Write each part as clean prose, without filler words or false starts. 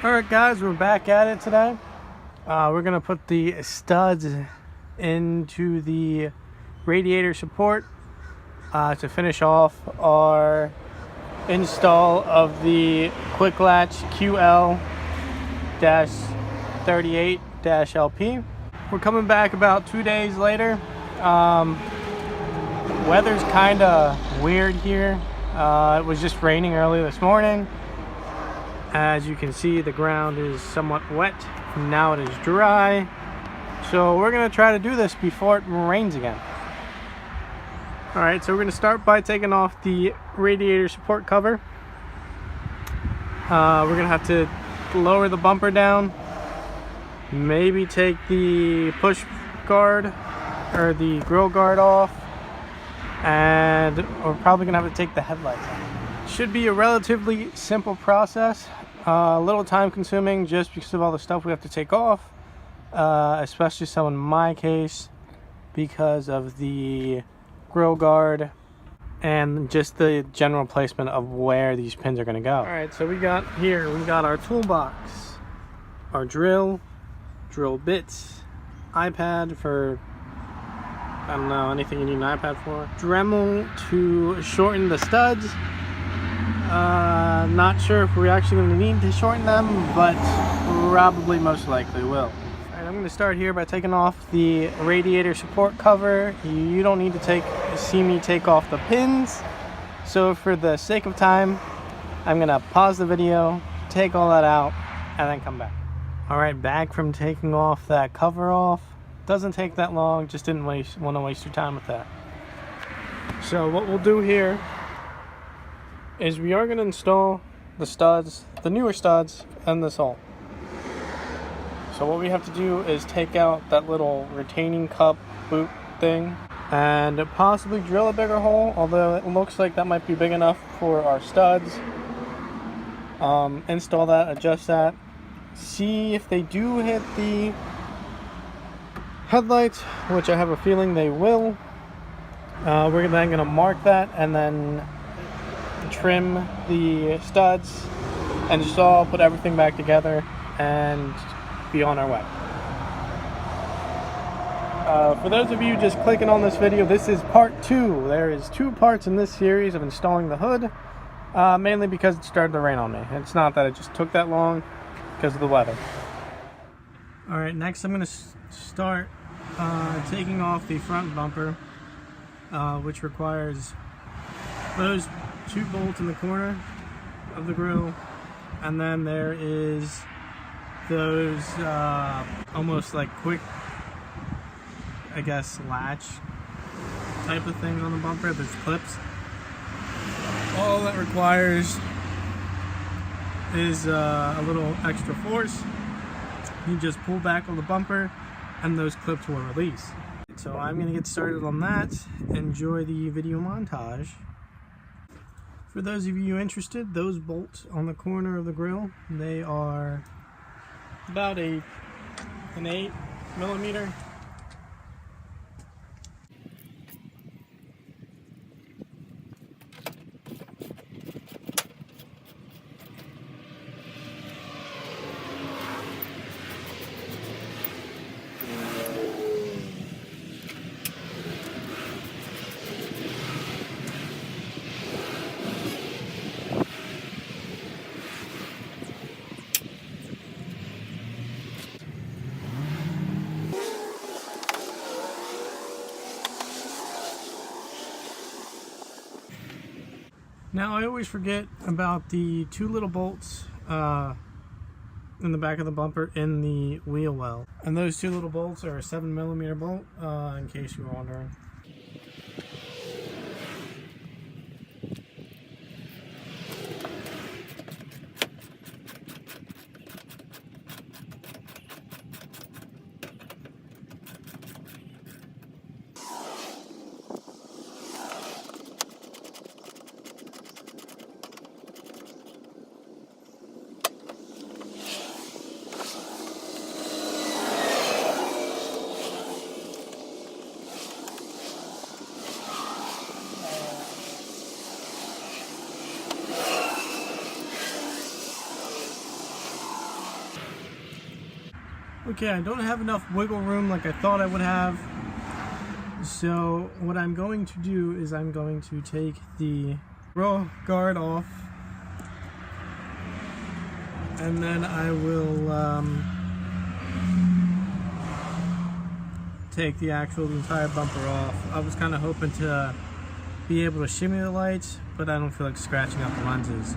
Alright guys, we're back at it today. We're going to put the studs into the radiator support to finish off our install of the Quik Latch QL-38-LP. We're coming back about 2 days later. Weather's kind of weird here. It was just raining early this morning. As you can see, the ground is somewhat wet. Now it is dry. So we're going to try to do this before it rains again. Alright, so we're going to start by taking off the radiator support cover. We're going to have to lower the bumper down. Maybe take the push guard or the grill guard off. And we're probably going to have to take the headlights off. Should be a relatively simple process. A little time consuming just because of all the stuff we have to take off, especially so in my case because of the grill guard and just the general placement of where these pins are going to go. Alright, so we got our toolbox, our drill bits, iPad for, I don't know, anything you need an iPad for, Dremel to shorten the studs. Not sure if we're actually going to need to shorten them, but probably most likely will. Alright, I'm going to start here by taking off the radiator support cover. You don't need to see me take off the pins, so for the sake of time, I'm going to pause the video, take all that out, and then come back. Alright, back from taking off that cover off. Doesn't take that long, just didn't want to waste your time with that. So what we'll do here is we are going to install the studs, the newer studs, and this hole. So what we have to do is take out that little retaining cup boot thing and possibly drill a bigger hole, although it looks like that might be big enough for our studs. Install that, adjust that, see if they do hit the headlights, which I have a feeling they will. We're then going to mark that and then trim the studs, install, put everything back together, and be on our way. For those of you just clicking on this video, this is part 2. There is 2 parts in this series of installing the hood, mainly because it started to rain on me. It's not that it just took that long because of the weather. Alright, next I'm going to start taking off the front bumper, which requires those 2 bolts in the corner of the grill, and then there is those almost like quick, I guess, latch type of thing on the bumper. There's clips. All that requires is a little extra force. You just pull back on the bumper and those clips will release. So I'm going to get started on that. Enjoy the video montage. For those of you interested, those bolts on the corner of the grill, they are about an 8mm. Now I always forget about the 2 little bolts in the back of the bumper in the wheel well. And those 2 little bolts are a 7mm bolt, in case you were wondering. Okay, I don't have enough wiggle room like I thought I would have. So what I'm going to do is I'm going to take the row guard off, and then I will take the entire bumper off. I was kind of hoping to be able to shimmy the lights, but I don't feel like scratching up the lenses.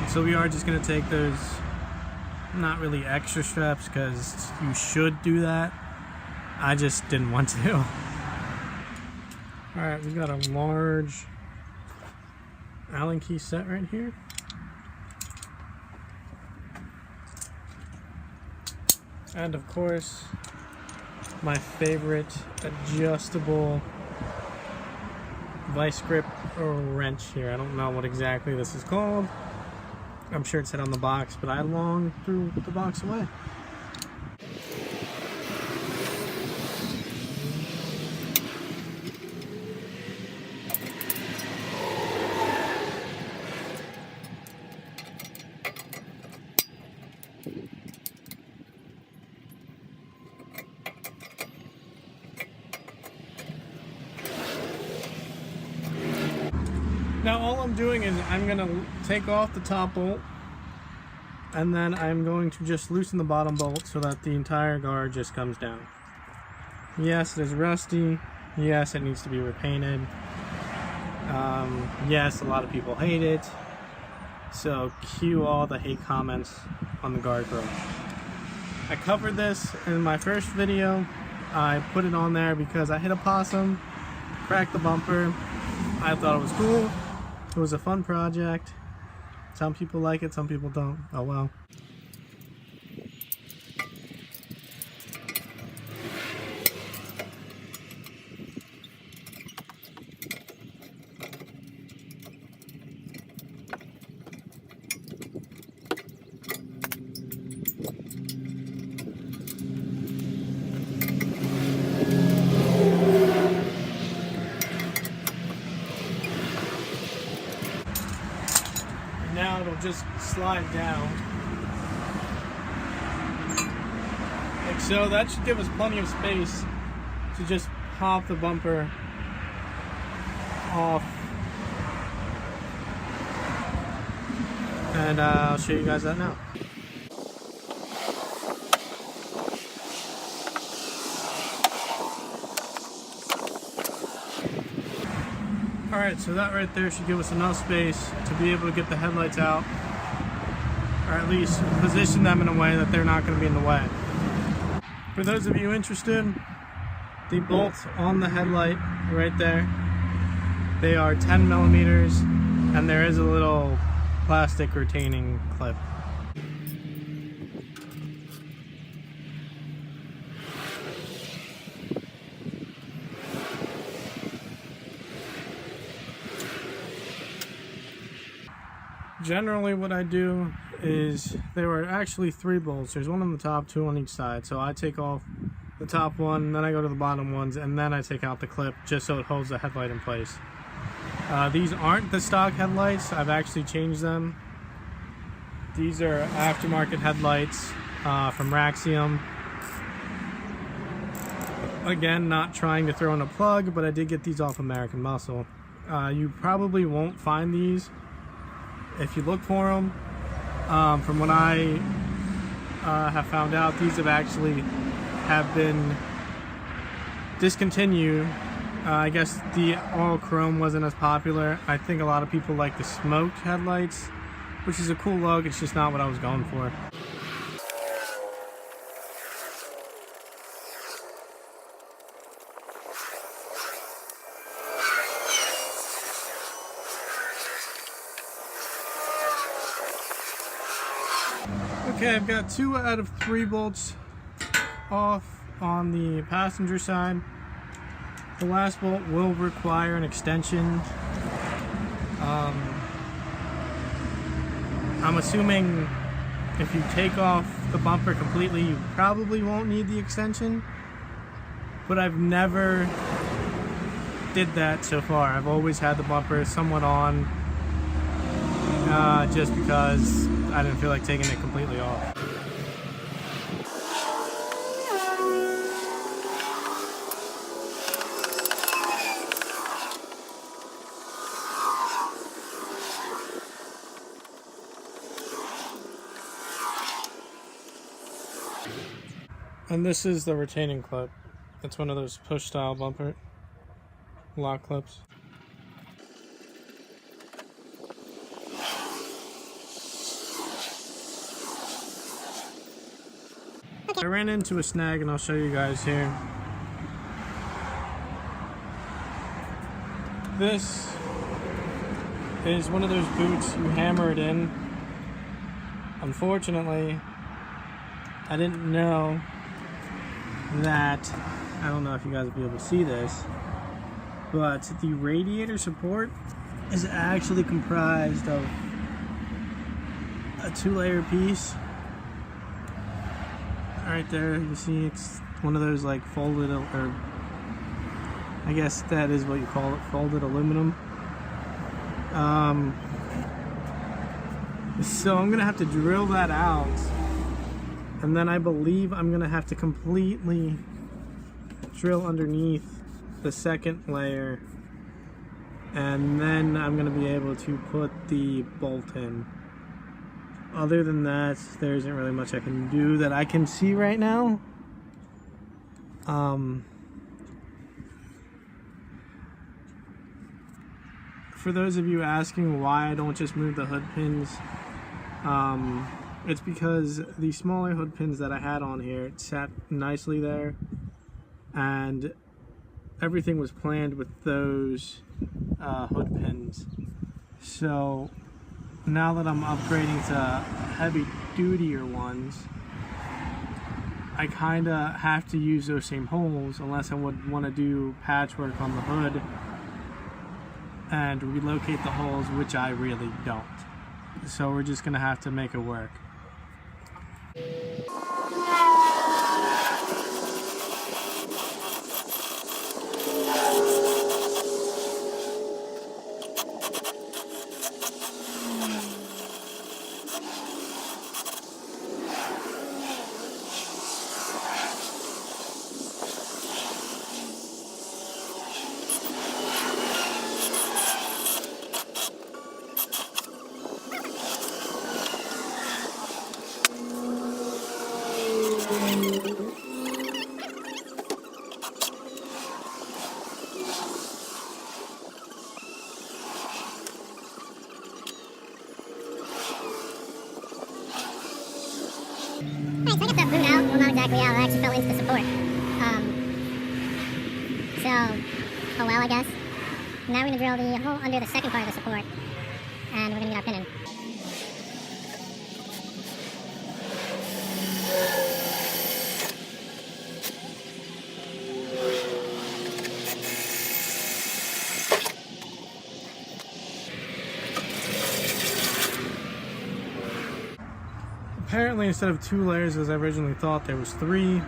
So we are just going to take those, not really extra straps, because you should do that. I just didn't want to. Alright, we've got a large Allen key set right here. And of course, my favorite adjustable vice grip or wrench here. I don't know what exactly this is called. I'm sure it said on the box, but I long threw the box away. Now all I'm doing is I'm going to take off the top bolt, and then I'm going to just loosen the bottom bolt so that the entire guard just comes down. Yes, it is rusty. Yes, it needs to be repainted. Yes, a lot of people hate it. So cue all the hate comments on the guard brush. I covered this in my first video. I put it on there because I hit a possum, cracked the bumper. I thought it was cool. It was a fun project. Some people like it, some people don't. Oh well. Now it'll just slide down. Like so. That should give us plenty of space to just pop the bumper off. And I'll show you guys that now. Alright, so that right there should give us enough space to be able to get the headlights out, or at least position them in a way that they're not going to be in the way. For those of you interested, the bolts on the headlight right there, they are 10 millimeters, and there is a little plastic retaining clip. Generally what I do is, there are actually 3 bolts. There's one on the top, 2 on each side. So I take off the top one, then I go to the bottom ones, and then I take out the clip just so it holds the headlight in place. These aren't the stock headlights. I've actually changed them. These are aftermarket headlights from Raxium. Again, not trying to throw in a plug, but I did get these off American Muscle. You probably won't find these if you look for them. From what I have found out, these have been discontinued. I guess the all chrome wasn't as popular. I think a lot of people like the smoked headlights, which is a cool look. It's just not what I was going for. Okay, I've got 2 out of 3 bolts off on the passenger side. The last bolt will require an extension. I'm assuming if you take off the bumper completely, you probably won't need the extension. But I've never did that so far. I've always had the bumper somewhat on, just because I didn't feel like taking it completely off. And this is the retaining clip. It's one of those push style bumper lock clips. I ran into a snag and I'll show you guys here. This is one of those boots you hammer it in. Unfortunately, I didn't know that, I don't know if you guys will be able to see this, but the radiator support is actually comprised of a 2-layer piece. Right there, you see it's one of those like folded, or I guess that is what you call it, folded aluminum. So I'm gonna have to drill that out, and then I believe I'm gonna have to completely drill underneath the second layer, and then I'm gonna be able to put the bolt in. Other than that, there isn't really much I can do that I can see right now. For those of you asking why I don't just move the hood pins, it's because the smaller hood pins that I had on here, it sat nicely there, and everything was planned with those hood pins. So now that I'm upgrading to heavy dutier ones, I kinda have to use those same holes unless I would want to do patchwork on the hood and relocate the holes, which I really don't. So we're just gonna have to make it work. Alright, so I got that boot out. Well, not exactly out. It actually fell into the support. Oh well, I guess. Now we're going to drill the hole under the second part of the support, and we're going to get our pin in. Apparently, instead of 2 layers as I originally thought, there was 3.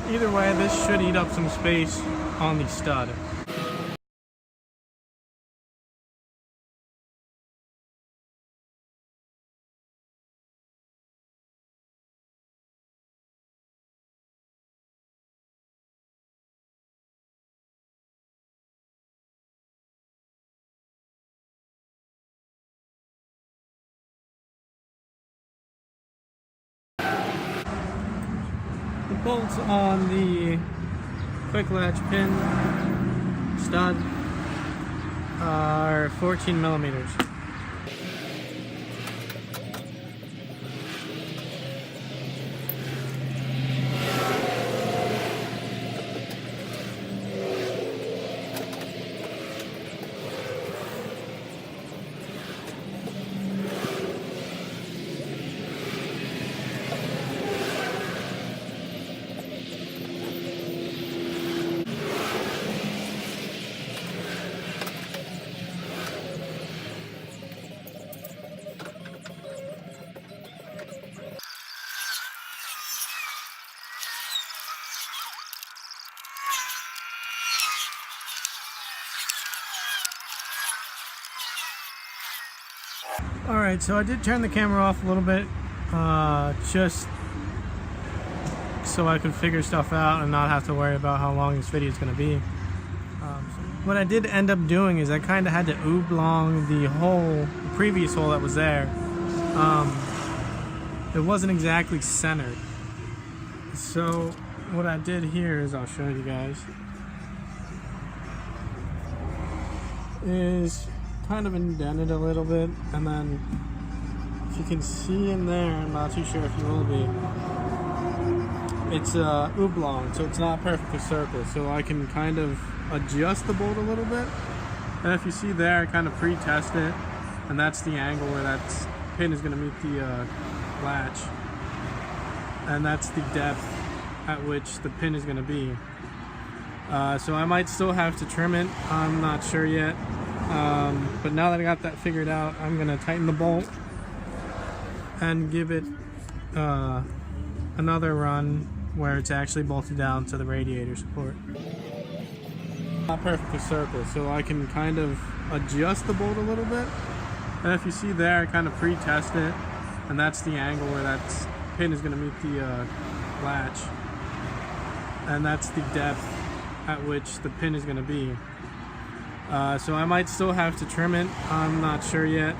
Either way, this should eat up some space on the stud. The bolts on the Quik Latch pin stud are 14 millimeters. Alright, so I did turn the camera off a little bit, just so I could figure stuff out and not have to worry about how long this video is going to be. What I did end up doing is I kind of had to oblong the hole, the previous hole that was there. It wasn't exactly centered. So what I did here is, I'll show you guys, is kind of indented a little bit, and then if you can see in there, I'm not too sure if you will be, it's oblong, so it's not perfectly circle, so I can kind of adjust the bolt a little bit. And if you see there, I kind of pre-test it, and that's the angle where that pin is going to meet the latch, and that's the depth at which the pin is going to be. So I might still have to trim it, I'm not sure yet, but now that I got that figured out, I'm going to tighten the bolt and give it another run where it's actually bolted down to the radiator support. Not perfectly circle, so I can kind of adjust the bolt a little bit. And if you see there, I kind of pre-test it, and that's the angle where that pin is going to meet the latch, and that's the depth at which the pin is going to be. So I might still have to trim it, I'm not sure yet,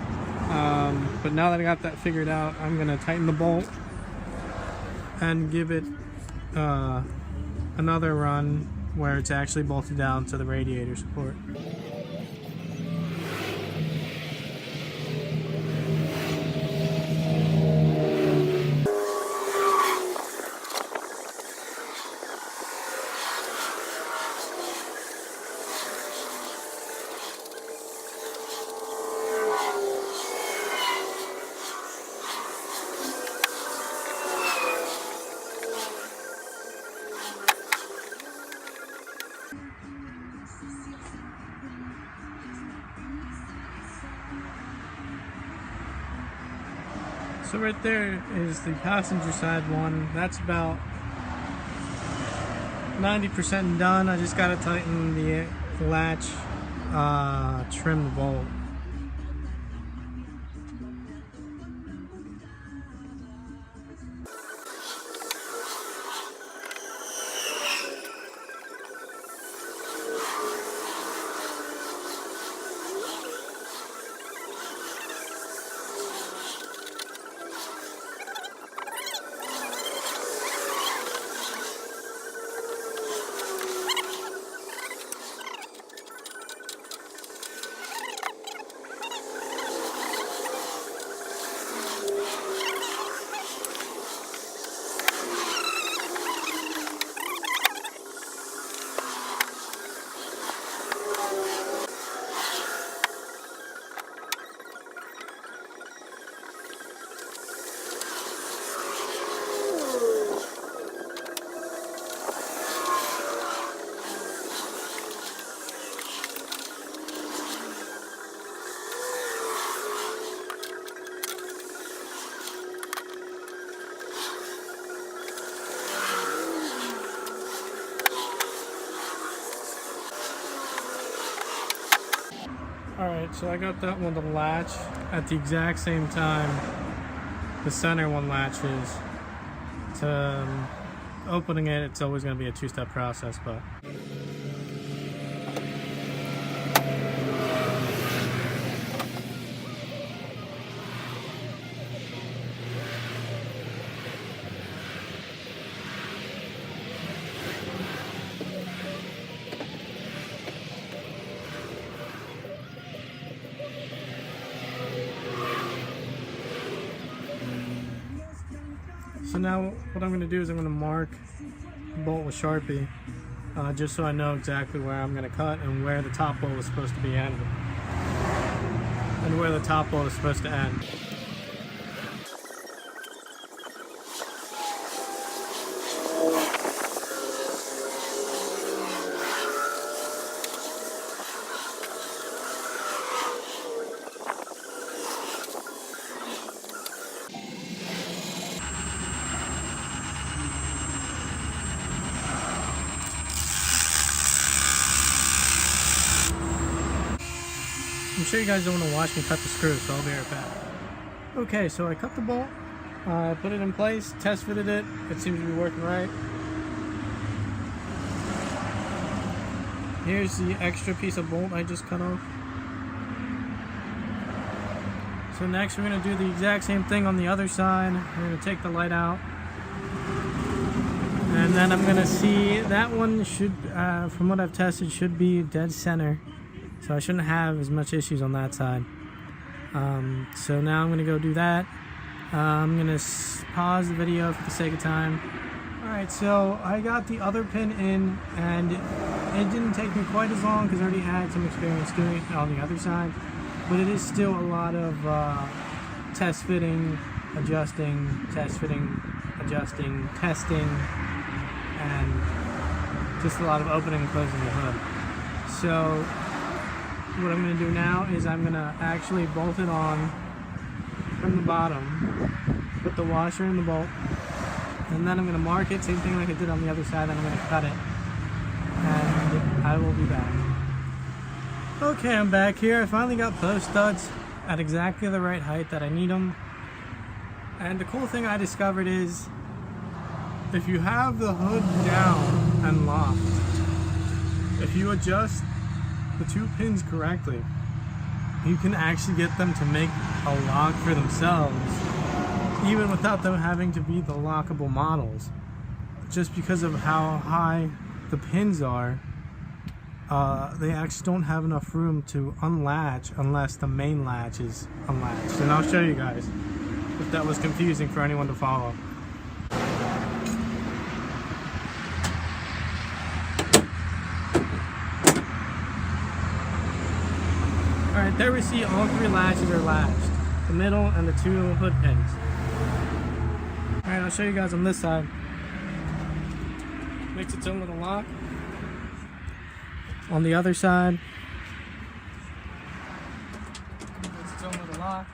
but now that I got that figured out, I'm going to tighten the bolt and give it another run where it's actually bolted down to the radiator support. So right there is the passenger side one. That's about 90% done. I just gotta tighten the latch, trim the bolt. Alright, so I got that one to latch at the exact same time the center one latches. To opening it, it's always going to be a two-step process, but so now what I'm going to do is I'm going to mark the bolt with Sharpie, just so I know exactly where I'm going to cut and where the top bolt is supposed to be ended, and where the top bolt is supposed to end. I'm sure you guys don't want to watch me cut the screws, so I'll be right back. Okay, so I cut the bolt, put it in place, test fitted it. It seems to be working right. Here's the extra piece of bolt I just cut off. So next we're going to do the exact same thing on the other side. We're going to take the light out. And then I'm gonna see, that one should, from what I've tested, should be dead center. So I shouldn't have as much issues on that side. So now I'm gonna go do that. I'm gonna pause the video for the sake of time. Alright, so I got the other pin in, and it didn't take me quite as long because I already had some experience doing it on the other side. But it is still a lot of test fitting, adjusting, test fitting, adjusting, testing, and just a lot of opening and closing the hood. So what I'm going to do now is I'm going to actually bolt it on from the bottom, put the washer in the bolt, and then I'm going to mark it, same thing like I did on the other side, then I'm going to cut it, and I will be back. Okay, I'm back here. I finally got post studs at exactly the right height that I need them. And the cool thing I discovered is if you have the hood down and locked, if you adjust the two pins correctly, you can actually get them to make a lock for themselves, even without them having to be the lockable models. Just because of how high the pins are, they actually don't have enough room to unlatch unless the main latch is unlatched. And I'll show you guys if that was confusing for anyone to follow. Alright, there we see all three latches are latched. The middle and the two hood pins. Alright, I'll show you guys on this side. Makes its own little lock. On the other side, makes its own little lock.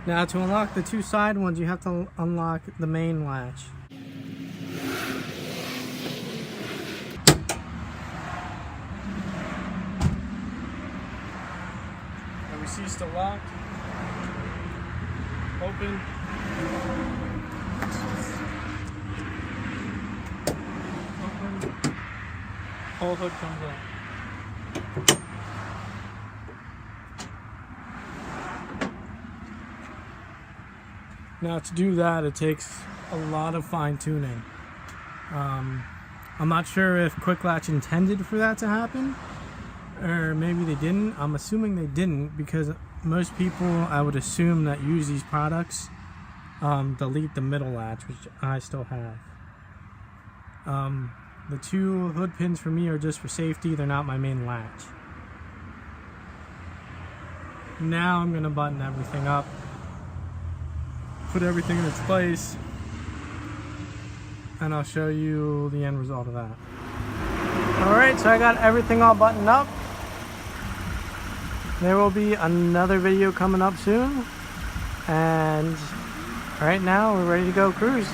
Now to unlock the two side ones, you have to unlock the main latch. And we see still locked. Open. Whole hood comes up. Now to do that, it takes a lot of fine tuning. I'm not sure if Quik Latch intended for that to happen, or maybe they didn't. I'm assuming they didn't, because most people, I would assume, that use these products delete the middle latch, which I still have. The two hood pins for me are just for safety. They're not my main latch. Now I'm going to button everything up, put everything in its place, and I'll show you the end result of that. Alright, so I got everything all buttoned up. There will be another video coming up soon. And right now we're ready to go cruise.